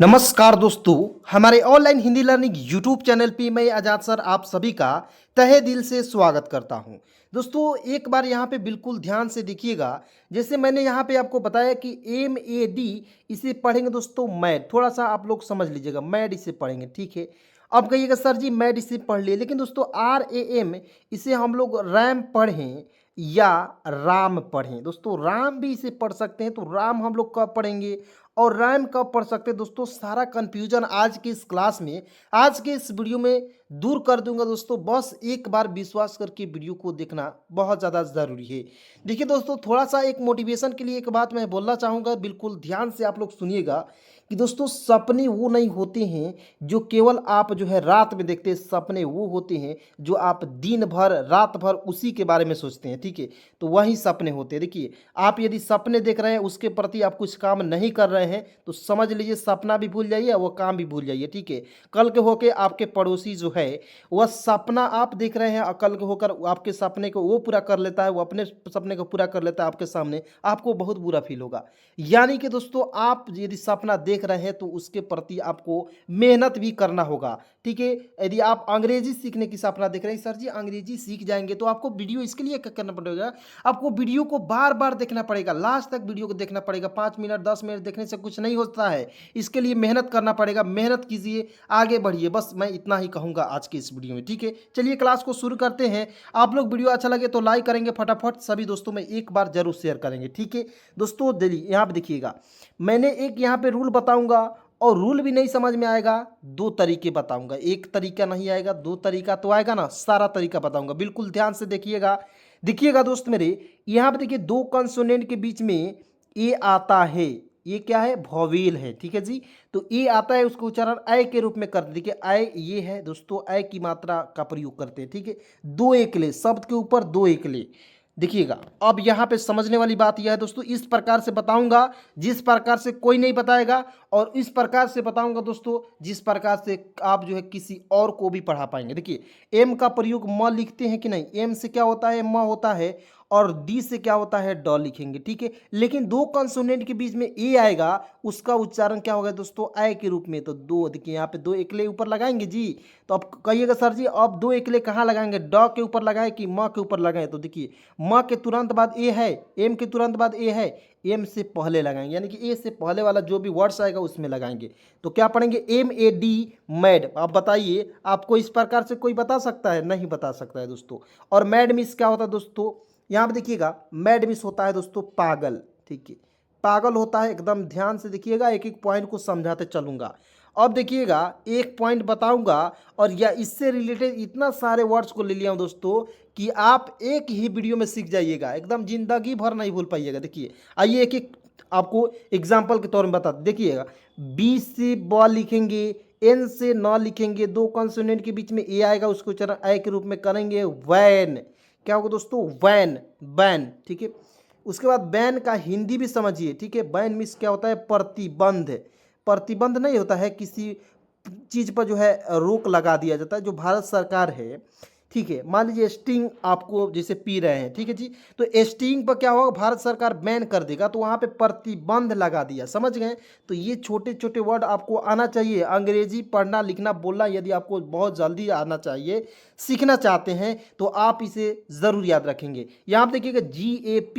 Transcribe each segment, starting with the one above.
नमस्कार दोस्तों, हमारे online Hindi learning YouTube channel पे मैं आजाद सर आप सभी का तहे दिल से स्वागत करता हूं। दोस्तों एक बार यहां पे बिल्कुल ध्यान से देखिएगा। जैसे मैंने यहां पे आपको बताया कि MAD इसे पढ़ेंगे दोस्तों मैड। थोड़ा सा आप लोग समझ लीजिएगा, मैड इसे पढ़ेंगे, ठीक है। अब कहिएगा सर जी मैड इसे पढ़ लिए, लेकिन दोस्तों RAM इसे हम लोग रैम पढ़ें या राम पढ़ें। दोस्तों राम भी इसे पढ़ सकते हैं, तो राम हम लोग कब पढ़ेंगे और रैम कब पढ़ सकते हैं। दोस्तों सारा कंफ्यूजन आज की इस क्लास में, आज के इस वीडियो में दूर कर दूंगा। दोस्तों बस एक बार विश्वास करके वीडियो को देखना बहुत ज़्यादा ज़रूरी है। देखिए दोस्तों, थोड़ा सा एक मोटिवेशन के लिए एक बात मैं बोलना चाहूँगा, बिल्कुल ध्यान से आप लोग सुनिएगा कि दोस्तों सपने वो नहीं होते हैं जो केवल आप जो है रात में देखते हैं। सपने वो होते हैं जो आप दिन भर रात भर उसी के बारे में सोचते हैं, ठीक है। तो वही सपने होते हैं। देखिए आप यदि सपने देख रहे हैं, उसके प्रति आप कुछ काम नहीं कर रहे हैं, तो समझ लीजिए सपना भी भूल जाइए, वो काम भी भूल जाइए, ठीक है। कल के होके आपके पड़ोसी जो है वह सपना आप देख रहे हैं और कल के होकर आपके सपने को वो पूरा कर लेता है, वो अपने सपने को पूरा कर लेता है आपके सामने, आपको बहुत बुरा फील होगा। यानी कि दोस्तों आप यदि सपना देख रहे हैं तो उसके प्रति आपको मेहनत भी करना होगा, ठीक है। यदि आप अंग्रेजी सीखने की सपना देख रहे हैं, सर जी अंग्रेजी सीख जाएंगे, तो आपको वीडियो इसके लिए क्या करना पड़ेगा, आपको वीडियो को बार बार देखना पड़ेगा, लास्ट तक वीडियो को देखना पड़ेगा। 5 मिनट 10 मिनट देखने से कुछ नहीं होता है, इसके लिए मेहनत करना पड़ेगा। मेहनत कीजिए, आगे बढ़िए, बस मैं इतना ही कहूँगा आज के इस वीडियो में, ठीक है। चलिए क्लास को शुरू करते हैं। आप लोग वीडियो अच्छा लगे तो लाइक करेंगे फटाफट, सभी दोस्तों में एक बार जरूर शेयर करेंगे, ठीक है। दोस्तों दिल्ली यहाँ पे देखिएगा, मैंने एक यहाँ पे रूल बताऊँगा और रूल भी नहीं समझ में आएगा, दो तरीके बताऊंगा। एक तरीका नहीं आएगा, दो तरीका तो आएगा ना, सारा तरीका बताऊंगा, बिल्कुल ध्यान से देखिएगा। देखिएगा दोस्त मेरे, यहाँ पे देखिए दो कंसोनेंट के बीच में ए आता है, ये क्या है, वॉवेल है, ठीक है जी। तो ए आता है, उसको उच्चारण अय के रूप में करते, देखिए अय ये है दोस्तों, अय की मात्रा का प्रयोग करते हैं, ठीक है। दो एकले शब्द के ऊपर दो एकले। देखिएगा अब यहाँ पे समझने वाली बात यह है दोस्तों, इस प्रकार से बताऊंगा जिस प्रकार से कोई नहीं बताएगा, और इस प्रकार से बताऊंगा दोस्तों जिस प्रकार से आप जो है किसी और को भी पढ़ा पाएंगे। देखिए एम का प्रयोग म लिखते हैं कि नहीं, एम से क्या होता है, म होता है, और डी से क्या होता है, ड लिखेंगे, ठीक है। लेकिन दो कंसोनेंट के बीच में ए आएगा, उसका उच्चारण क्या होगा दोस्तों, आय के रूप में। तो दो, देखिए यहाँ पे दो एकले ऊपर लगाएंगे जी। तो अब कहिएगा सर जी अब दो एकले कहाँ लगाएंगे, ड के ऊपर लगाए कि म के ऊपर लगाए। तो देखिए म के तुरंत बाद ए है, एम के तुरंत बाद ए है, एम से पहले लगाएंगे, यानी कि ए से पहले वाला जो भी वर्ड्स आएगा उसमें लगाएंगे। तो क्या पढ़ेंगे, MAD मैड। आप बताइए, आपको इस प्रकार से कोई बता सकता है, नहीं बता सकता है दोस्तों। और मैड मिस क्या होता है दोस्तों, यहाँ पे देखिएगा मैड मिस होता है दोस्तों पागल, ठीक है। पागल होता है, एकदम ध्यान से देखिएगा, एक एक पॉइंट को समझाते चलूंगा। अब देखिएगा एक पॉइंट बताऊंगा और या इससे रिलेटेड इतना सारे वर्ड्स को ले लिया हूं दोस्तों कि आप एक ही वीडियो में सीख जाइएगा, एकदम जिंदगी भर नहीं भूल पाइएगा। देखिए आइए एक एक आपको एग्जाम्पल के तौर में बता देखिएगा। बी से ब लिखेंगे, एन से न लिखेंगे, दो कॉन्सोनेंट के बीच में ए आएगा, उसको उच्चारण ए के रूप में करेंगे, वैन। क्या होगा दोस्तों, वैन, बैन, ठीक है। उसके बाद बैन का हिंदी भी समझिए, ठीक है। बैन मीन्स क्या होता है, प्रतिबंध। प्रतिबंध नहीं होता है, किसी चीज़ पर जो है रोक लगा दिया जाता है, जो भारत सरकार है, ठीक है। मान लीजिए स्टिंग आपको जैसे पी रहे हैं, ठीक है जी, तो स्टिंग पर क्या होगा, भारत सरकार बैन कर देगा, तो वहाँ पे प्रतिबंध लगा दिया, समझ गए। तो ये छोटे छोटे वर्ड आपको आना चाहिए, अंग्रेजी पढ़ना लिखना बोलना यदि आपको बहुत जल्दी आना चाहिए, सीखना चाहते हैं तो आप इसे ज़रूर याद रखेंगे। यहाँ पे देखिएगा GAP,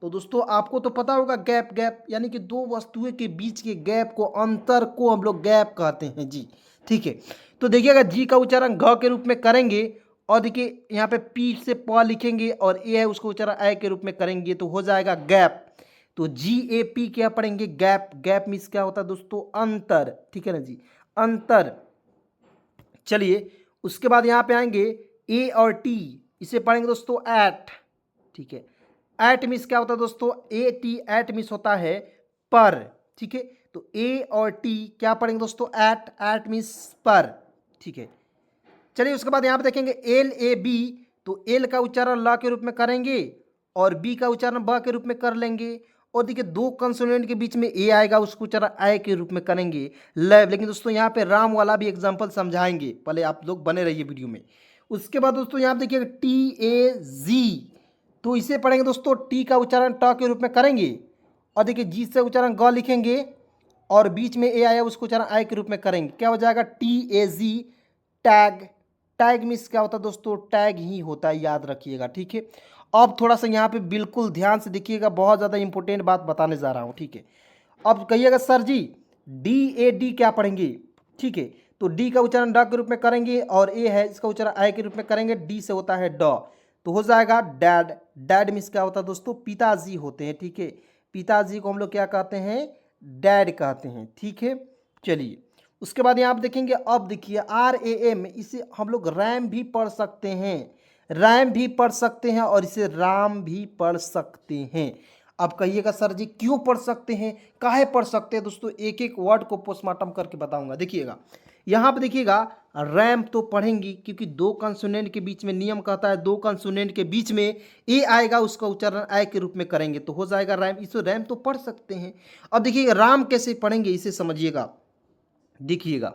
तो दोस्तों आपको तो पता होगा गैप, गैप यानी कि दो वस्तुएं के बीच के गैप को, अंतर को हम लोग गैप कहते हैं जी, ठीक है। तो देखिएगा जी का उच्चारण घ के रूप में करेंगे, और देखिए यहाँ पे पी से प लिखेंगे और ए है उसको उच्चारण ए के रूप में करेंगे, तो हो जाएगा गैप। तो GAP क्या पढ़ेंगे, गैप। गैप मीन्स क्या होता है दोस्तों, अंतर, ठीक है ना जी, अंतर। चलिए उसके बाद यहाँ पे आएंगे ए और टी, इसे पढ़ेंगे दोस्तों एट, ठीक है। एट मीन्स क्या होता है दोस्तों, AT, एट मीन्स होता है पर, ठीक है। तो ए और टी क्या पढ़ेंगे दोस्तों, एट, एट मीन्स पर, ठीक है। चलिए उसके बाद यहाँ पे देखेंगे LAB, तो एल का उच्चारण ल के रूप में करेंगे और बी का उच्चारण ब के रूप में कर लेंगे, और देखिए दो कंसोनेंट के बीच में ए आएगा, उसको उच्चारण आय के रूप में करेंगे, लैब। लेकिन दोस्तों यहाँ पे राम वाला भी एग्जाम्पल समझाएंगे, पहले आप लोग बने रहिए वीडियो में। उसके बाद दोस्तों यहाँ पे देखिए TAZ, तो इसे पढ़ेंगे दोस्तों, टी का उच्चारण ट के रूप में करेंगे, और देखिए जी से उच्चारण ग लिखेंगे, और बीच में ए आया उसको उच्चारण आय के रूप में करेंगे, क्या हो जाएगा TAG, टैग। टैग मीन्स क्या होता है दोस्तों, टैग ही होता है, याद रखिएगा, ठीक है। अब थोड़ा सा यहाँ पे बिल्कुल ध्यान से देखिएगा, बहुत ज़्यादा इंपॉर्टेंट बात बताने जा रहा हूँ, ठीक है। अब कहिएगा सर जी DAD क्या पढ़ेंगे, ठीक है। तो डी का उच्चारण ड के रूप में करेंगे और ए है इसका उच्चारण आय के रूप में करेंगे, डी से होता है ड, तो हो जाएगा डैड। डैड मीन्स क्या होता है दोस्तों, पिताजी होते हैं, ठीक है। पिताजी को हम लोग क्या कहते हैं, डैड कहते हैं, ठीक है। चलिए उसके बाद यहाँ आप देखेंगे, अब देखिए RAM, इसे हम लोग रैम भी पढ़ सकते हैं, रैम भी पढ़ सकते हैं और इसे राम भी पढ़ सकते हैं। अब कहिएगा सर जी क्यों पढ़ सकते हैं, काहे पढ़ सकते हैं दोस्तों, एक एक वर्ड को पोस्टमार्टम करके बताऊंगा। देखिएगा यहाँ पे देखिएगा, रैम तो पढ़ेंगी क्योंकि दो कंसोनेंट के बीच में नियम कहता है, दो कंसोनेंट के बीच में ए आएगा उसका उच्चारण आय के रूप में करेंगे तो हो जाएगा रैम, इसे रैम तो पढ़ सकते हैं। अब देखिएगा राम कैसे पढ़ेंगे इसे समझिएगा, देखिएगा।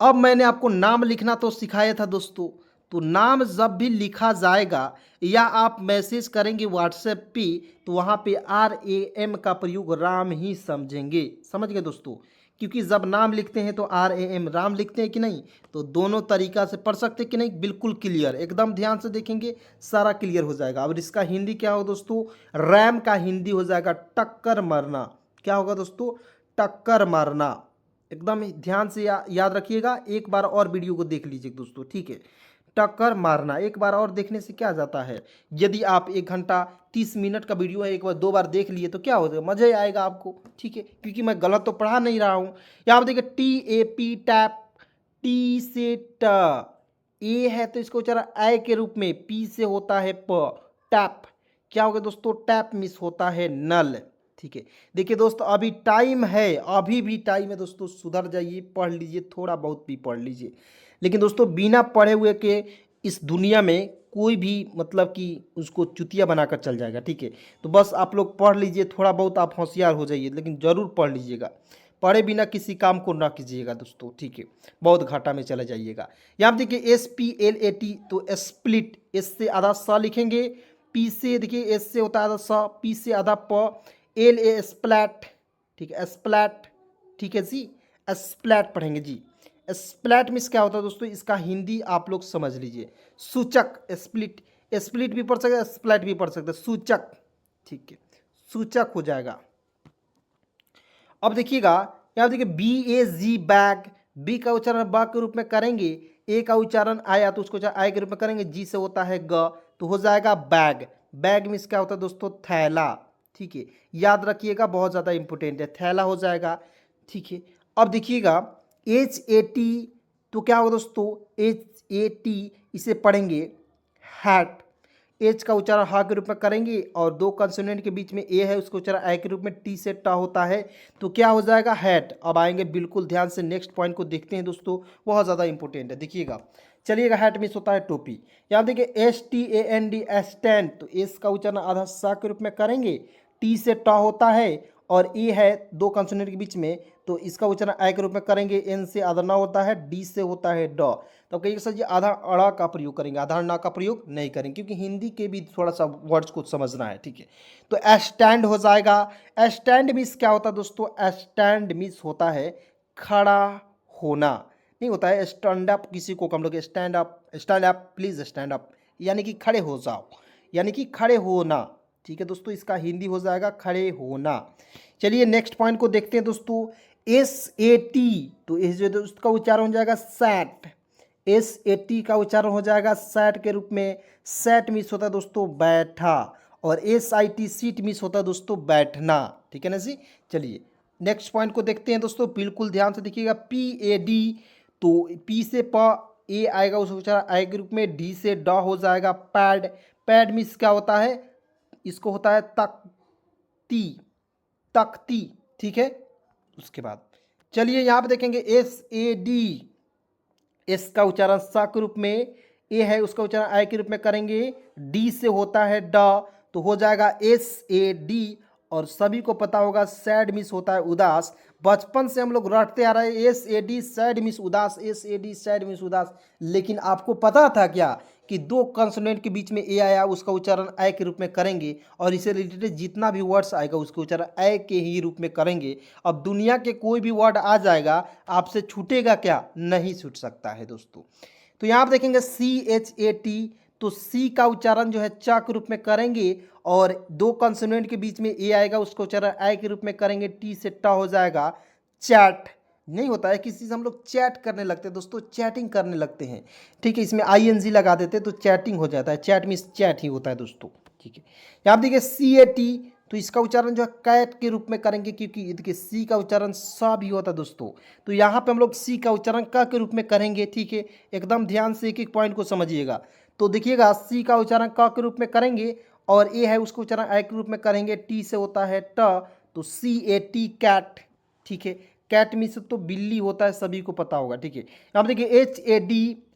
अब मैंने आपको नाम लिखना तो सिखाया था दोस्तों, तो नाम जब भी लिखा जाएगा या आप मैसेज करेंगे व्हाट्सएप पे तो वहाँ पे RAM का प्रयोग राम ही समझेंगे, समझ गए दोस्तों। क्योंकि जब नाम लिखते हैं तो RAM राम लिखते हैं कि नहीं, तो दोनों तरीका से पढ़ सकते कि नहीं, बिल्कुल क्लियर, एकदम ध्यान से देखेंगे सारा क्लियर हो जाएगा। अब इसका हिंदी क्या हो दोस्तों, रैम का हिंदी हो जाएगा टक्कर मारना। क्या होगा दोस्तों, टक्कर मारना, एकदम ध्यान से याद रखिएगा। एक बार और वीडियो को देख लीजिए दोस्तों, ठीक है। टक्कर मारना एक बार और देखने से क्या जाता है, यदि आप 1 घंटा 30 मिनट का वीडियो है एक बार 2 बार देख लिए तो क्या हो जाएगा, मज़ा ही आएगा आपको, ठीक है। क्योंकि मैं गलत तो पढ़ा नहीं रहा हूँ। यहाँ पर देखिए TAP टैप, टी से ट, ए है तो इसको उच्चारण आय के रूप में, पी से होता है प, टैप। क्या होगा दोस्तों, टैप मिस होता है नल, ठीक है। देखिए दोस्तों अभी टाइम है, अभी भी टाइम है दोस्तों, सुधर जाइए, पढ़ लीजिए, थोड़ा बहुत भी पढ़ लीजिए। लेकिन दोस्तों बिना पढ़े हुए के इस दुनिया में कोई भी मतलब कि उसको चुतिया बनाकर चल जाएगा, ठीक है। तो बस आप लोग पढ़ लीजिए, थोड़ा बहुत आप होशियार हो जाइए, लेकिन ज़रूर पढ़ लीजिएगा, पढ़े बिना किसी काम को ना कीजिएगा दोस्तों, ठीक है, बहुत घाटा में चला जाइएगा। यहाँ देखिए SPLAT, तो स्प्लिट, एस से आधा स लिखेंगे, पी से देखिए एस से होता है आधा स, पी से आधा प, LA स्प्लैट, ठीक है, स्प्लैट, ठीक है जी, स्प्लैट पढ़ेंगे जी। स्प्लैट मीन्स क्या होता है दोस्तों, इसका हिंदी आप लोग समझ लीजिए, सूचक। स्प्लिट, स्प्लिट भी पढ़ सकते हैं, स्प्लैट भी पढ़ सकते हैं, सूचक, ठीक है, सूचक हो जाएगा। अब देखिएगा यहाँ देखिए BAG बैग, बी का उच्चारण ब के रूप में करेंगे, ए का उच्चारण आया तो उसको आय के रूप में करेंगे, जी से होता है ग तो हो जाएगा बैग। बैग मीन्स क्या होता है दोस्तों, थैला, ठीक है, याद रखिएगा, बहुत ज़्यादा इंपॉर्टेंट है, थैला हो जाएगा, ठीक है। अब देखिएगा HAT, तो क्या होगा दोस्तों, HAT इसे पढ़ेंगे हैट, एच का उच्चारण हा के रूप में करेंगे और दो कंसोनेंट के बीच में ए है उसका उच्चारण आई के रूप में, टी से टा होता है तो क्या हो जाएगा, हैट। अब आएंगे बिल्कुल ध्यान से, नेक्स्ट पॉइंट को देखते हैं दोस्तों, बहुत ज़्यादा इंपॉर्टेंट है, देखिएगा। चलिएगा हैट मीन्स होता है टोपी। यहाँ देखिए STAND, स्टैंड, तो एस का उच्चारण आधा सा के रूप में करेंगे, टी से टा होता है और ए है दो कंसोनेंट के बीच में तो इसका उच्चारण आय के रूप में करेंगे, एन से आधा ना होता है, डी से होता है ड। तो कहिए सर जी आधा अड़ा का प्रयोग करेंगे, आधा ना का प्रयोग नहीं करेंगे, क्योंकि हिंदी के भी थोड़ा सा वर्ड्स को समझना है, ठीक है। तो स्टैंड हो जाएगा। स्टैंड मीन्स क्या होता है दोस्तों, स्टैंड मीन्स होता है खड़ा होना, नहीं होता है स्टैंड अप, किसी को हम लोग stand up, stand up please stand up, यानी कि खड़े हो जाओ, यानी कि खड़े होना, ठीक है दोस्तों, इसका हिंदी हो जाएगा खड़े होना। चलिए नेक्स्ट पॉइंट को देखते हैं दोस्तों, SAT, तो इस जो उसका उच्चारण हो जाएगा सैट, SAT का उच्चारण हो जाएगा सैट के रूप में। सैट मीन्स होता है दोस्तों बैठा और SIT सीट मीन्स होता है दोस्तों बैठना, ठीक है ना जी। चलिए नेक्स्ट पॉइंट को देखते हैं दोस्तों, बिल्कुल ध्यान से देखिएगा, PAD, तो पी से प, ए आएगा उस उच्चारण आय के रूप में, डी से ड हो जाएगा पैड। पैड मीन्स क्या होता है, इसको होता है तख्ती, तख्ती, ठीक है। उसके बाद चलिए यहाँ पे देखेंगे SAD, एस का उच्चारण सा के रूप में, ए है उसका उच्चारण आय के रूप में करेंगे, डी से होता है ड तो हो जाएगा SAD। और सभी को पता होगा सैड मीन्स होता है उदास, बचपन से हम लोग रटते आ रहे हैं S A D sad miss उदास, S A D sad miss उदास। लेकिन आपको पता था क्या कि दो कंसोनेंट के बीच में ए आया उसका उच्चारण ऐ के रूप में करेंगे, और इससे रिलेटेड जितना भी वर्ड्स आएगा उसके उच्चारण ऐ के ही रूप में करेंगे। अब दुनिया के कोई भी वर्ड आ जाएगा, आपसे छूटेगा क्या? नहीं छूट सकता है दोस्तों। तो यहाँ आप देखेंगे CHAT, तो सी का उच्चारण जो है चा के रूप में करेंगे, और दो कंसोनेंट के बीच में ए आएगा उसको उच्चारण आई के रूप में करेंगे, टी से ट हो जाएगा चैट। नहीं होता है किसी से हम लोग चैट करने लगते हैं दोस्तों, चैटिंग करने लगते हैं, ठीक है, इसमें ING लगा देते हैं तो चैटिंग हो जाता है, चैट मीन्स चैट ही होता है दोस्तों, ठीक है। यहाँ आप देखिए CAT, तो इसका उच्चारण जो है कैट के रूप में करेंगे, क्योंकि देखिए सी का उच्चारण सा भी होता है दोस्तों, तो यहाँ पे हम लोग सी का उच्चारण क के रूप में करेंगे, ठीक है। एकदम ध्यान से एक एक पॉइंट को समझिएगा। तो देखिएगा सी का उच्चारण क के रूप में करेंगे, और ए है उसको उच्चारण आई के रूप में करेंगे, टी से होता है ट, तो CAT कैट, ठीक है। कैट मीन्स तो बिल्ली होता है, सभी को पता होगा, ठीक है। अब देखिए HAD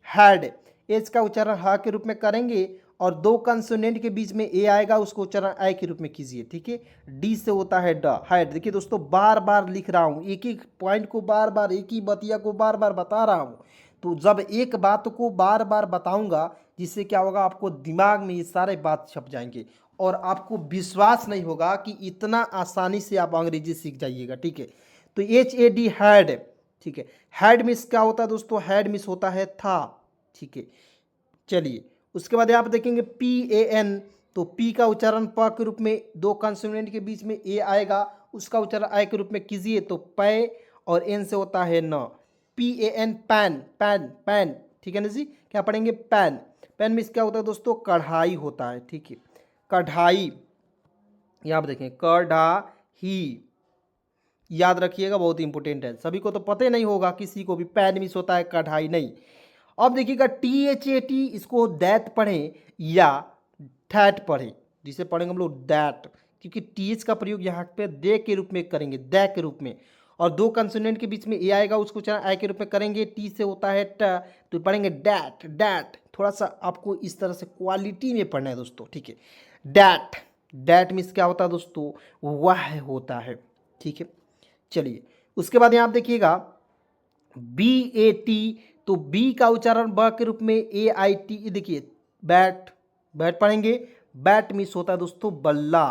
हैड, एच का उच्चारण ह के रूप में करेंगे, और दो कंसोनेंट के बीच में ए आएगा उसको उच्चारण आई के रूप में कीजिए, ठीक है। डी से होता है ड, हैड। देखिए दोस्तों बार बार लिख रहा हूँ, एक एक पॉइंट को बार बार, एक ही बतिया को बार बार बता रहा हूँ। तो जब एक बात को बार बार बताऊंगा, जिससे क्या होगा, आपको दिमाग में ये सारे बात छप जाएंगे, और आपको विश्वास नहीं होगा कि इतना आसानी से आप अंग्रेजी सीख जाइएगा, ठीक है। तो HAD हैड, ठीक है। हैड मिस क्या होता है दोस्तों? हैड मिस होता है था, ठीक है। चलिए उसके बाद आप देखेंगे PAN, तो पी का उच्चारण प के रूप में, दो कंसोनेंट के बीच में ए आएगा उसका उच्चारण आई के रूप में कीजिए, तो पै, और एन से होता है न, PAN पैन, पैन पैन, ठीक है ना जी। क्या पढ़ेंगे? पैन। पैन मीन्स क्या होता है दोस्तों? कढ़ाई होता है, ठीक है, कढ़ाई। यहाँ पर देखें कढ़ाई, याद रखिएगा, बहुत इंपॉर्टेंट है, सभी को तो पता ही नहीं होगा, किसी को भी पैन मिस होता है, कढ़ाई नहीं। अब देखिएगा THAT, इसको दैट पढ़ें या थैट पढ़ें, जिसे पढ़ेंगे हम लोग दैट, क्योंकि TH का प्रयोग यहाँ पे दे के रूप में करेंगे, दै के रूप में, और दो कंसोनेंट के बीच में ए आएगा उसको उच्चारण आई के रूप में करेंगे, टी से होता है ट, तो पढ़ेंगे डैट, डैट। थोड़ा सा आपको इस तरह से क्वालिटी में पढ़ना है दोस्तों, ठीक है। डैट, डैट मीन्स क्या होता है दोस्तों? वह होता है, ठीक है। चलिए उसके बाद यहाँ आप देखिएगा BAT, तो बी का उच्चारण ब के रूप में AIT, देखिए बैट, बैट पढ़ेंगे। बैट मिस होता है दोस्तों बल्ला,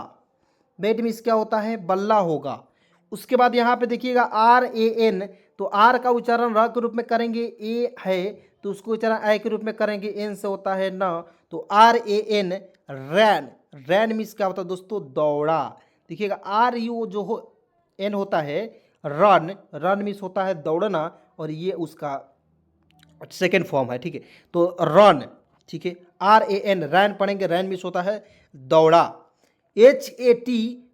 बैट मिस क्या होता है? बल्ला होगा। उसके बाद यहाँ पे देखिएगा RAN, तो आर का उच्चारण र के रूप में करेंगे, ए है तो उसको उच्चारण आई के रूप में करेंगे, एन से होता है न, तो RAN रैन। रैन मिस क्या होता है दोस्तों? दौड़ा। देखिएगा RU जो हो एन होता है रन, रन मिस होता है दौड़ना, और ये उसका सेकेंड फॉर्म है, ठीक है, तो रन, ठीक है। RAN रैन पढ़ेंगे, रैन मिस होता है दौड़ा। HAT,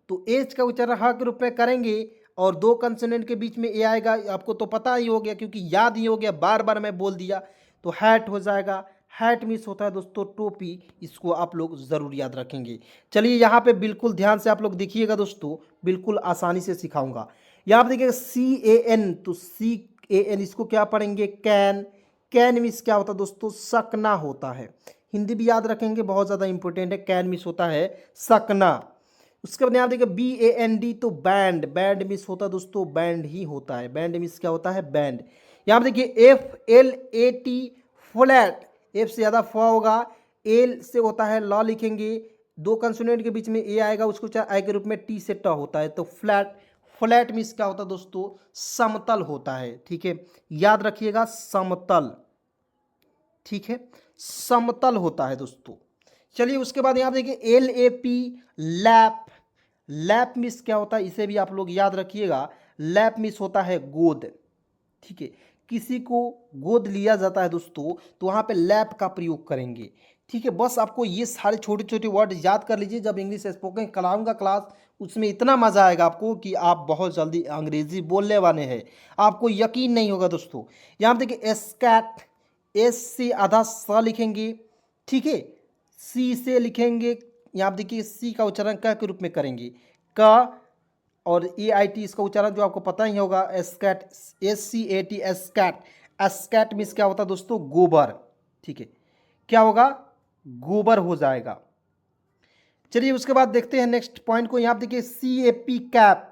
तो एच का उच्चारण ह के रूप में करेंगे, और दो कंसोनेंट के बीच में ए आएगा, आपको तो पता ही हो गया क्योंकि याद ही हो गया, बार बार मैं बोल दिया, तो हैट हो जाएगा। हैट मिस होता है दोस्तों टोपी, इसको आप लोग ज़रूर याद रखेंगे। चलिए यहाँ पे बिल्कुल ध्यान से आप लोग देखिएगा दोस्तों, बिल्कुल आसानी से सिखाऊंगा। यहाँ पे देखिएगा CAN, तो CAN इसको क्या पढ़ेंगे? कैन। कैन मिस क्या होता है दोस्तों? सकना होता है, हिंदी भी याद रखेंगे, बहुत ज़्यादा इंपॉर्टेंट है। कैन मिस होता है सकना। उसके बाद यहाँ देखिए BAND, तो बैंड, बैंड मिस होता है दोस्तों बैंड ही होता है, बैंड मिस क्या होता है? बैंड। यहाँ पे देखिए FLAT फ्लैट, एफ से ज़्यादा फ होगा, एल से होता है ल लिखेंगे, दो कंसोनेंट के बीच में ए आएगा उसको चाहे आई के रूप में, टी से ट होता है, तो फ्लैट। फ्लैट मीन्स क्या होता है दोस्तों? समतल होता है, ठीक है, याद रखिएगा समतल, ठीक है, समतल होता है दोस्तों। चलिए उसके बाद यहाँ देखिए LAP लैप। लैप मिस क्या होता है? इसे भी आप लोग याद रखिएगा। लैप मिस होता है गोद, ठीक है, किसी को गोद लिया जाता है दोस्तों, तो वहाँ पे लैप का प्रयोग करेंगे, ठीक है। बस आपको ये सारे छोटे छोटे वर्ड याद कर लीजिए, जब इंग्लिश स्पोकन कराऊंगा क्लास, उसमें इतना मज़ा आएगा आपको कि आप बहुत जल्दी अंग्रेजी बोलने वाले हैं, आपको यकीन नहीं होगा दोस्तों। यहाँ पे देखिए एस्कैट, एस से आधा स लिखेंगे, ठीक है, सी से लिखेंगे, यहाँ पे देखिए सी का उच्चारण क के रूप में करेंगे, क, और AIT इसका उच्चारण जो आपको पता ही होगा, एस्कैट, SCAT एस्कैट। एस्कैट मीन्स क्या होता है दोस्तों? गोबर, ठीक है, क्या होगा? गोबर हो जाएगा। चलिए उसके बाद देखते हैं नेक्स्ट पॉइंट को। यहाँ पे देखिए CAP कैप,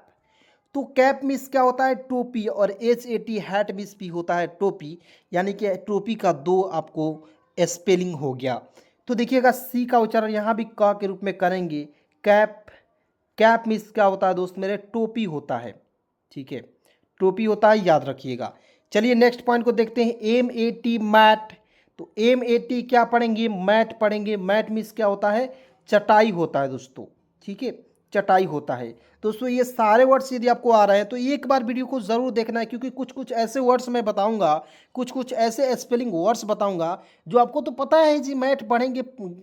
तो कैप मिस क्या होता है, टोपी, और HAT हैट मिस भी होता है टोपी, यानी कि टोपी का दो आपको स्पेलिंग हो गया। तो देखिएगा सी का उच्चारण यहाँ भी क के रूप में करेंगे। कैप, कैप मिस क्या होता है दोस्त मेरे, टोपी होता है, ठीक है, टोपी होता है, याद रखिएगा। चलिए नेक्स्ट पॉइंट को देखते हैं, MAT मैट। तो MAT क्या पढ़ेंगे, मैट पढ़ेंगे। मैट मिस क्या होता है, चटाई होता है दोस्तों, ठीक है, चटाई होता है। दोस्तों ये सारे वर्ड्स यदि आपको आ रहे हैं तो एक बार वीडियो को ज़रूर देखना है, क्योंकि कुछ कुछ ऐसे वर्ड्स मैं बताऊंगा, कुछ कुछ ऐसे स्पेलिंग वर्ड्स बताऊंगा जो आपको तो पता है जी, मैथ पढ़ेंगे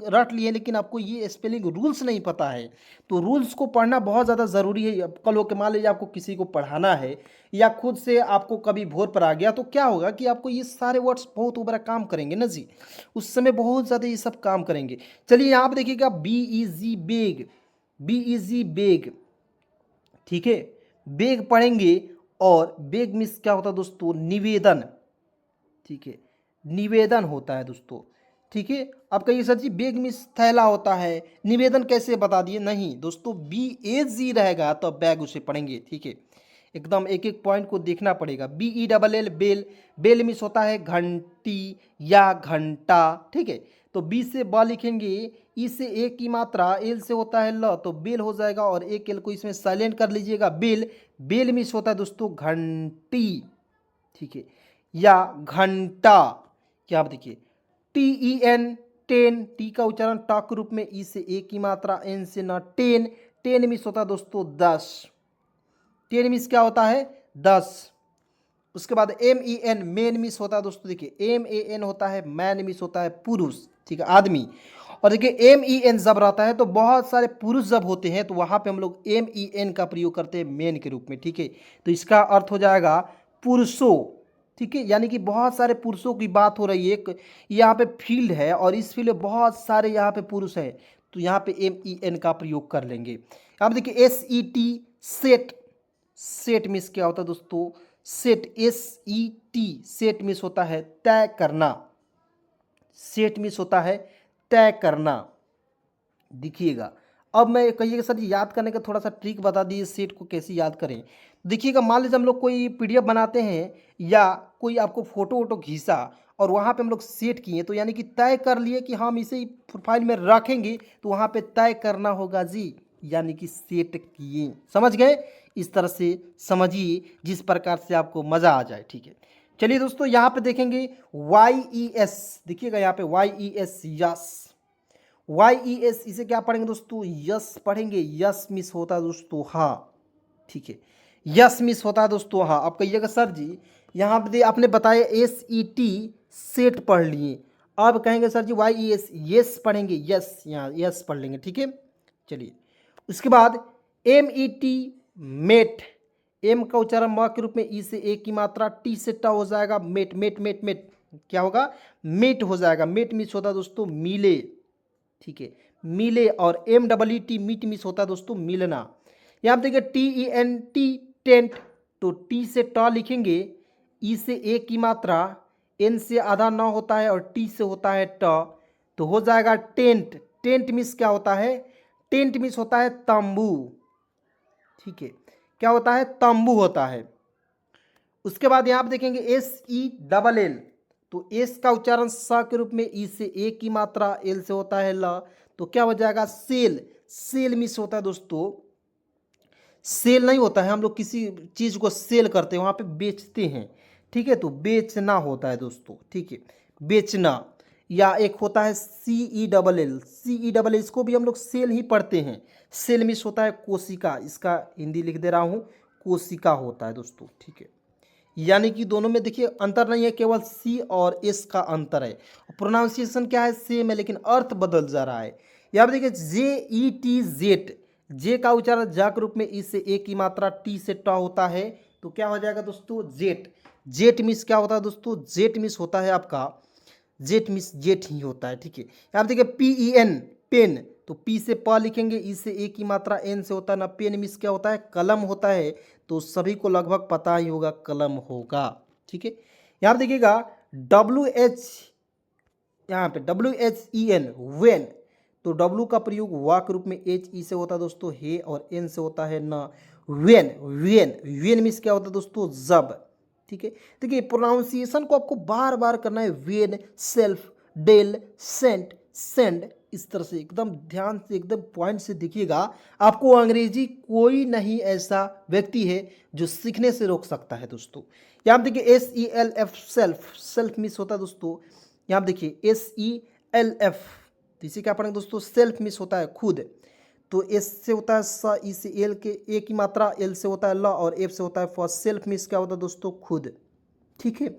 रट लिए, लेकिन आपको ये स्पेलिंग रूल्स नहीं पता है। तो रूल्स को पढ़ना बहुत ज़्यादा ज़रूरी है। अब कल हो के मान लीजिए आपको किसी को पढ़ाना है या खुद से आपको कभी भोर पर आ गया, तो क्या होगा कि आपको ये सारे वर्ड्स बहुत बड़ा काम करेंगे ना जी, उस समय बहुत ज़्यादा ये सब काम करेंगे। चलिए यहाँ पर देखिएगा, BEG बेग, BEG बेग, ठीक है, बेग पढ़ेंगे। और बेग मिस क्या होता है दोस्तों, निवेदन, ठीक है, निवेदन होता है दोस्तों, ठीक है। अब कहिए सर जी बेग मिस थैला होता है, निवेदन कैसे बता दिए, नहीं दोस्तों, BAG रहेगा तो बैग उसे पढ़ेंगे, ठीक है, एकदम एक एक पॉइंट को देखना पड़ेगा। BELL बेल, बेल मिस होता है घंटी या घंटा, ठीक है। तो बी से ब लिखेंगे, ई से ए की मात्रा, एल से होता है ल, तो बेल हो जाएगा, और एक एल को इसमें साइलेंट कर लीजिएगा, बेल, बेल मिस होता है दोस्तों घंटी, ठीक है, या घंटा। क्या आप देखिए, TEN टेन, टी का उच्चारण ट के रूप में, ई से ए की मात्रा, एन से न, टेन, टेन मिस होता है दोस्तों 10, टेन मिस क्या होता है 10। उसके बाद MEN मेन मिस होता है दोस्तों, देखिए MAN होता है मैन, मिस होता है पुरुष, ठीक है, आदमी। और देखिए MEN जब रहता है तो बहुत सारे पुरुष जब होते हैं तो वहाँ पे हम लोग MEN का प्रयोग करते हैं मेन के रूप में, ठीक है। तो इसका अर्थ हो जाएगा पुरुषों, ठीक है, यानी कि बहुत सारे पुरुषों की बात हो रही है। एक यहाँ पे फील्ड है और इस फील्ड में बहुत सारे यहाँ पे पुरुष हैं, तो यहाँ पे MEN का प्रयोग कर लेंगे। अब देखिए SET सेट, सेट मिस क्या होता है दोस्तों, सेट, SET सेट मिस होता है तय करना, सेट मिस होता है तय करना, देखिएगा। अब मैं कहिएगा सर जी याद करने का थोड़ा सा ट्रिक बता दीजिए, सेट को कैसे याद करें। देखिएगा मान लीजिए हम लोग कोई PDF बनाते हैं या कोई आपको फोटो वोटो खींचा और वहाँ पे हम लोग सेट किए, तो यानी कि तय कर लिए कि हम इसे ही फाइल में रखेंगे, तो वहाँ पे तय करना होगा जी, यानी कि सेट किए, समझ गए। इस तरह से समझिए जिस प्रकार से आपको मज़ा आ जाए, ठीक है। चलिए दोस्तों यहाँ पे देखेंगे YES, देखिएगा यहाँ पे YES यस, YES इसे क्या पढ़ेंगे दोस्तों, यस पढ़ेंगे, यस मिस होता है दोस्तों हाँ, ठीक है, यस मिस होता है दोस्तों हाँ। आप कहिएगा सर जी यहाँ पे आपने बताया SET सेट पढ़ लिए, अब कहेंगे सर जी YES यस पढ़ेंगे, यस, यहाँ यस पढ़ लेंगे, ठीक है। चलिए उसके बाद MET मेट, एम का उच्चारण म के रूप में, ई से ए की मात्रा, टी से ट हो जाएगा, मेट, मेट मेट मेट क्या होगा, मेट हो जाएगा। मेट मिस होता है दोस्तों मिले, ठीक है, मिले। और MET मीट मिस होता है दोस्तों मिलना। यहाँ पे देखिए TENT टेंट, तो टी से ट लिखेंगे, ई से ए की मात्रा, एन से आधा न होता है और टी से होता है ट, तो हो जाएगा टेंट। टेंट मिस क्या होता है, टेंट मिस होता है तंबू, ठीक है, क्या होता है तंबू होता है। उसके बाद यहाँ पे देखेंगे SELL, तो एस का उच्चारण स के रूप में, ई से ए की मात्रा, एल से होता है ल, तो क्या हो जाएगा सेल। सेल मिस होता है दोस्तों, सेल नहीं होता है, हम लोग किसी चीज़ को सेल करते हैं, वहाँ पे बेचते हैं, ठीक है, तो बेचना होता है दोस्तों, ठीक है, बेचना। या एक होता है CELL, CELL इसको भी हम लोग सेल ही पढ़ते हैं। सेल मिस होता है कोशिका, इसका हिंदी लिख दे रहा हूँ, कोशिका होता है दोस्तों, ठीक है। यानी कि दोनों में देखिए अंतर नहीं है, केवल C और S का अंतर है। प्रोनाउंसिएशन क्या है, सेम है, लेकिन अर्थ बदल जा रहा है। यहाँ पे देखिए JET, जे का उच्चारण जा के रूप में, ई से ए की मात्रा, टी से ट होता है, तो क्या हो जाएगा दोस्तों जेट। जेट मिस क्या होता है दोस्तों, जेट मिस होता है आपका, जेट मिस जेट ही होता है, ठीक है। यहाँ पे देखिए PEN पेन, तो पी से प लिखेंगे, ई से ए की मात्रा, एन से होता है ना। पेन मिस क्या होता है, कलम होता है, तो सभी को लगभग पता ही होगा कलम होगा, ठीक है। यहाँ पे देखिएगा WH, यहाँ पे WHEN वेन, तो W का प्रयोग वा के रूप में, HE से होता है दोस्तों हे, और N से होता है न। वेन, वेन, वेन मीन्स क्या होता है दोस्तों, जब। ठीक है, देखिए प्रोनाउंसिएशन को आपको बार बार करना है, when, self, dell, cent, send, इस तरह से एकदम ध्यान से एकदम पॉइंट से देखिएगा। आपको अंग्रेजी कोई नहीं ऐसा व्यक्ति है जो सीखने से रोक सकता है दोस्तों। यहाँ देखिए SELF, सेल्फ, सेल्फ मिस होता है दोस्तों। यहाँ देखिए SELF, तो इसे क्या पढ़ेंगे दोस्तों, सेल्फ मिस होता है खुद। तो एस से होता है स, ई से एल के ए की मात्रा, एल से होता है ल, और एफ से होता है फ। सेल्फ मिस क्या होता है दोस्तों, खुद। ठीक है,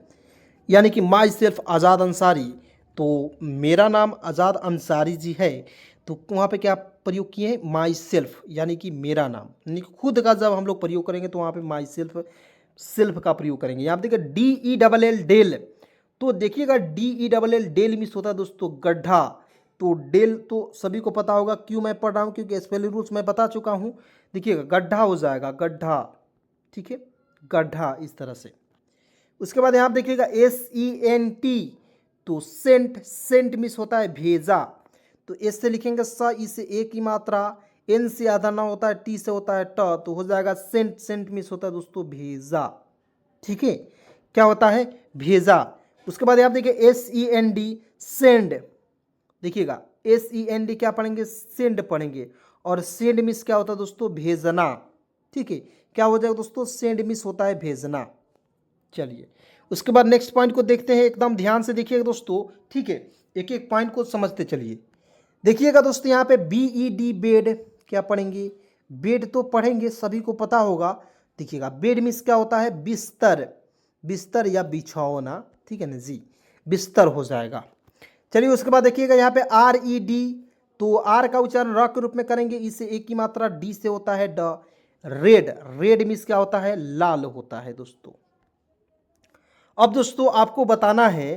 यानी कि माई सेल्फ आज़ाद अंसारी, तो मेरा नाम आज़ाद अंसारी जी है। तो वहाँ पे क्या प्रयोग किए हैं, माई सेल्फ, यानी कि मेरा नाम, यानी कि खुद का जब हम लोग प्रयोग करेंगे तो वहाँ पे माई सेल्फ, सेल्फ का प्रयोग करेंगे। यहाँ पे देखिए DELL, डेल, तो देखिएगा DELL डेल मिस होता है दोस्तों गड्ढा। तो डेल तो सभी को पता होगा, क्यों मैं पढ़ रहा हूँ, क्योंकि स्पेलिंग रूल्स मैं बता चुका हूँ। देखिएगा गड्ढा हो जाएगा, गड्ढा। ठीक है, गड्ढा, इस तरह से। उसके बाद यहाँ देखिएगा SENT, तो सेंट, सेंट मिस होता है भेजा। तो एस से लिखेंगे स, ई से ए की मात्रा, एन से आधा ना होता है, टी से होता है ट, तो हो जाएगा सेंट, सेंट मिस होता है दोस्तों भेजा। ठीक है, क्या होता है, भेजा। उसके बाद आप देखिए SEND, सेंड, देखिएगा SEND क्या पढ़ेंगे, सेंड पढ़ेंगे, और सेंड मिस क्या होता है दोस्तों, भेजना। ठीक है, क्या हो जाएगा दोस्तों, सेंड मिस होता है भेजना। चलिए उसके बाद नेक्स्ट पॉइंट को देखते हैं, एकदम ध्यान से देखिएगा दोस्तों। ठीक है, एक एक पॉइंट को समझते चलिए। देखिएगा दोस्तों, यहाँ पे BED, बेड, क्या पढ़ेंगे, बेड तो पढ़ेंगे, सभी को पता होगा। देखिएगा बेड मीन्स क्या होता है, बिस्तर, बिस्तर या बिछौना। ठीक है ना जी, बिस्तर हो जाएगा। चलिए उसके बाद देखिएगा यहाँ पे RED, तो आर का उच्चारण र के रूप में करेंगे, ई से एक की मात्रा, डी से होता है ड। रेड, रेड मीन्स क्या होता है, लाल होता है दोस्तों। अब दोस्तों आपको बताना है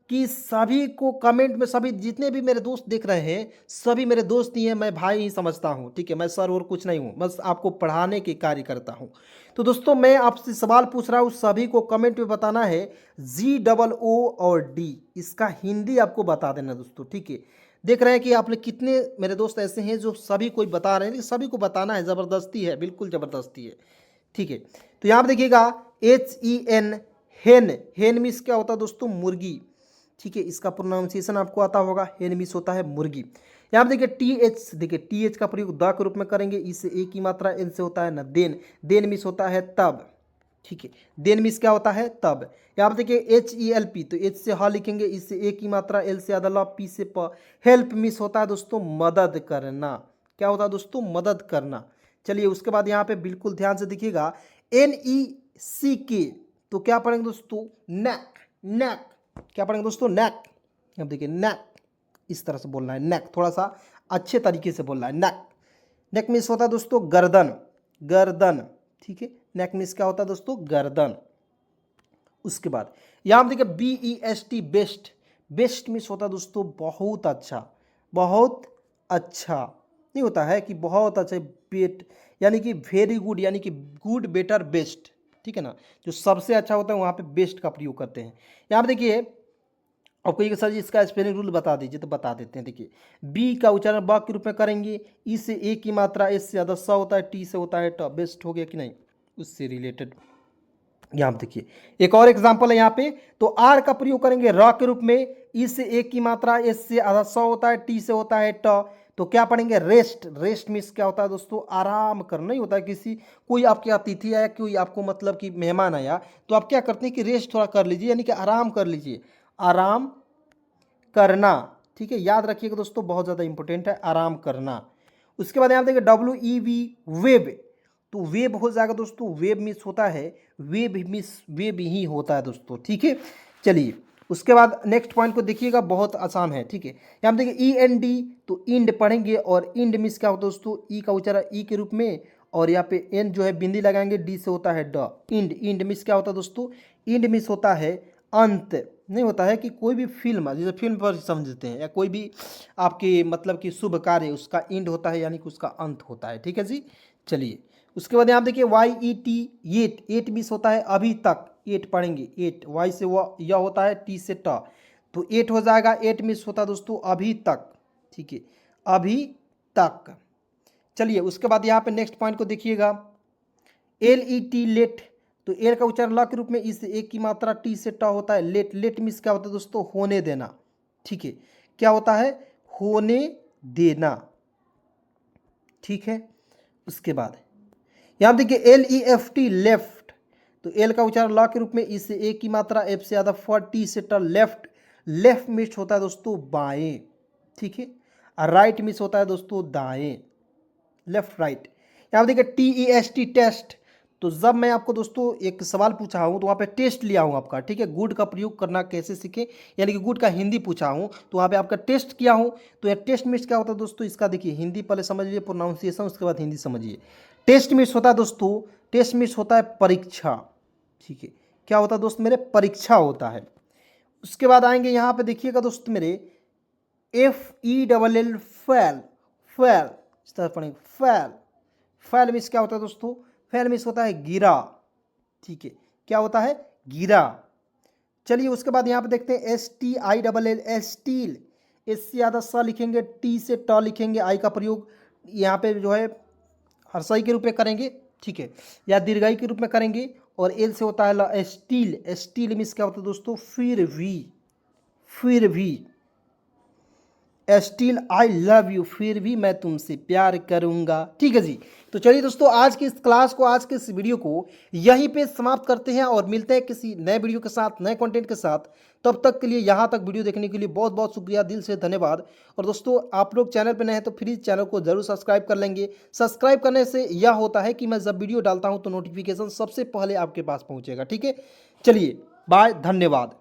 कि सभी को कमेंट में, सभी जितने भी मेरे दोस्त देख रहे हैं, सभी मेरे दोस्त ही हैं, मैं भाई ही समझता हूं। ठीक है, मैं सर और कुछ नहीं हूं, बस आपको पढ़ाने के कार्य करता हूं। तो दोस्तों मैं आपसे सवाल पूछ रहा हूं, सभी को कमेंट में बताना है GOO और D, इसका हिंदी आपको बता देना दोस्तों। ठीक है, देख रहे हैं कि आपने कितने मेरे दोस्त ऐसे हैं जो सभी कोई बता रहे हैं, लेकिन सभी को बताना है, ज़बरदस्ती है, बिल्कुल ज़बरदस्ती है। ठीक है, तो यहाँ पर देखिएगा HEN, हेन, हेन मिस क्या होता है दोस्तों, मुर्गी। ठीक है, इसका प्रोनाउंसिएशन आपको आता होगा, हेन मिस होता है मुर्गी। यहाँ पे देखिए TH, देखिए TH का प्रयोग द के रूप में करेंगे, ई से ए की मात्रा, एन से होता है न, देन, देन मिस होता है तब। ठीक है, देन मिस क्या होता है, तब। यहाँ पे देखिए HELP, तो H से ह लिखेंगे, ई से ए की मात्रा, एल से आधा ल, पी से प। हेल्प मिस होता है दोस्तों मदद करना। क्या होता है दोस्तों, मदद करना। चलिए उसके बाद यहाँ पे बिल्कुल ध्यान से देखिएगा NECK, तो क्या पढ़ेंगे दोस्तों, नेक, नेक, क्या पढ़ेंगे दोस्तों, नेक। अब देखिए नेक, इस तरह से बोलना है, नेक, थोड़ा सा अच्छे तरीके से बोलना है, नेक। नेक मीन्स होता है दोस्तों गर्दन, गर्दन। ठीक है, नेक मीन्स क्या होता है दोस्तों, गर्दन। उसके बाद यहाँ देखिए BEST, बेस्ट, बेस्ट मीन्स होता है दोस्तों बहुत अच्छा, बहुत अच्छा नहीं होता है कि बहुत अच्छा, बेट यानी कि वेरी गुड, यानी कि गुड, बेटर, बेस्ट। ठीक है ना, जो सबसे अच्छा होता है वहाँ पे बेस्ट का प्रयोग करते हैं। यहाँ पे देखिए आपको ये सर जी इसका स्पेलिंग रूल बता दीजिए, तो बता देते हैं। देखिए बी का उच्चारण ब के रूप में करेंगे, ई से ए की मात्रा, एस से ज़्यादा स होता है, टी से होता है ट। बेस्ट हो गया कि नहीं, उससे रिलेटेड। यहाँ पे देखिए एक और एग्जाम्पल है यहाँ पे, तो आर का प्रयोग करेंगे र के रूप में, ई से ए की मात्रा, एस से आधा स होता है, टी से होता है ट। तो क्या पढ़ेंगे, रेस्ट, रेस्ट मीन्स क्या होता है दोस्तों, आराम करना। नहीं होता है किसी, कोई आपके अतिथि आया, कोई आपको मतलब कि मेहमान आया, तो आप क्या करते हैं कि रेस्ट थोड़ा कर लीजिए, यानी कि आराम कर लीजिए, आराम करना। ठीक है, याद रखिएगा दोस्तों, बहुत ज़्यादा इंपॉर्टेंट है, आराम करना। उसके बाद यहाँ देखिए WEB, वेब, तो वेब हो जाएगा दोस्तों, वेब मिस होता है, वेब मिस, वेब ही होता है दोस्तों। ठीक है, चलिए उसके बाद नेक्स्ट पॉइंट को देखिएगा, बहुत आसान है। ठीक है, यहाँ देखिए END, तो इंड पढ़ेंगे, और इंड मिस क्या होता है दोस्तों, ई का उच्चारण ई के रूप में, और यहाँ पे एन जो है बिंदी लगाएंगे, डी से होता है ड। इंड, इंड मिस क्या होता है दोस्तों, इंड मिस होता है अंत। नहीं होता है कि कोई भी फिल्म, जैसे फिल्म पर समझते हैं, या कोई भी आपके मतलब कि शुभ कार्य, उसका इंड होता है, यानी कि उसका अंत होता है। ठीक है जी, चलिए उसके बाद यहाँ देखिए YET, एट, एट मिस होता है अभी तक, एट पढ़ेंगे, एट, वाई से वो यह होता है, टी से ट, तो एट हो जाएगा, एट मिस होता है दोस्तों अभी तक। ठीक है, अभी तक। चलिए उसके बाद यहाँ पे नेक्स्ट पॉइंट को देखिएगा, LET लेट, तो एल का उच्चारण ल के रूप में, इस एक की मात्रा टी से ट होता है। लेट, लेट मीन्स क्या होता है दोस्तों, होने देना। ठीक है, क्या होता है, होने देना। ठीक है, उसके बाद यहाँ देखिए LEFT लेफ्ट, तो एल का उच्चारण ल के रूप में, इससे एक की मात्रा एफ से ज्यादा फ टी से ट लेफ्ट, लेफ्ट मीन्स होता है दोस्तों बाएं। ठीक है, और राइट मीन्स होता है दोस्तों दाएं, लेफ्ट राइट। यहाँ देखिए TEST टेस्ट, तो जब मैं आपको दोस्तों एक सवाल पूछा हूँ तो वहाँ पे टेस्ट लिया हूँ आपका। ठीक है, गुड का प्रयोग करना कैसे सीखें, यानी कि गुड का हिंदी पूछा हूँ तो वहाँ पे आपका टेस्ट किया हूँ। तो यह टेस्ट मीन्स क्या होता है दोस्तों, इसका देखिए हिंदी पहले समझिए, प्रोनाउंसिएशन, उसके बाद हिंदी समझिए। टेस्ट मीन्स होता है दोस्तों, टेस्ट मीन्स होता है परीक्षा। ठीक है, क्या होता है दोस्त मेरे, परीक्षा होता है। उसके बाद आएंगे यहाँ पे देखिएगा दोस्त मेरे, FELL फैल, फैल, इस तरह पढ़ेंगे फैल। फैल मीन्स क्या होता है दोस्तों, फैल मीन्स होता है गिरा। ठीक है, क्या होता है, गिरा। चलिए उसके बाद यहाँ पे देखते हैं STILL स्टील, एस से ज़्यादा स लिखेंगे, टी से ट लिखेंगे, आई का प्रयोग यहाँ पे जो है हर्षई के रूप में करेंगे। ठीक है, या दीर्घाई के रूप में करेंगे। और एल से होता है ल, स्टील, स्टील मीन्स क्या होता है दोस्तों, फिर भी, फिर भी। स्टिल आई लव यू, फिर भी मैं तुमसे प्यार करूंगा। ठीक है जी, तो चलिए दोस्तों आज की इस क्लास को, आज के इस वीडियो को यहीं पे समाप्त करते हैं और मिलते हैं किसी नए वीडियो के साथ, नए कंटेंट के साथ। तब तक के लिए, यहाँ तक वीडियो देखने के लिए बहुत बहुत शुक्रिया, दिल से धन्यवाद। और दोस्तों आप लोग चैनल पर नए हैं तो प्लीज़ चैनल को जरूर सब्सक्राइब कर लेंगे। सब्सक्राइब करने से यह होता है कि मैं जब वीडियो डालता हूँ तो नोटिफिकेशन सबसे पहले आपके पास पहुँचेगा। ठीक है, चलिए बाय, धन्यवाद।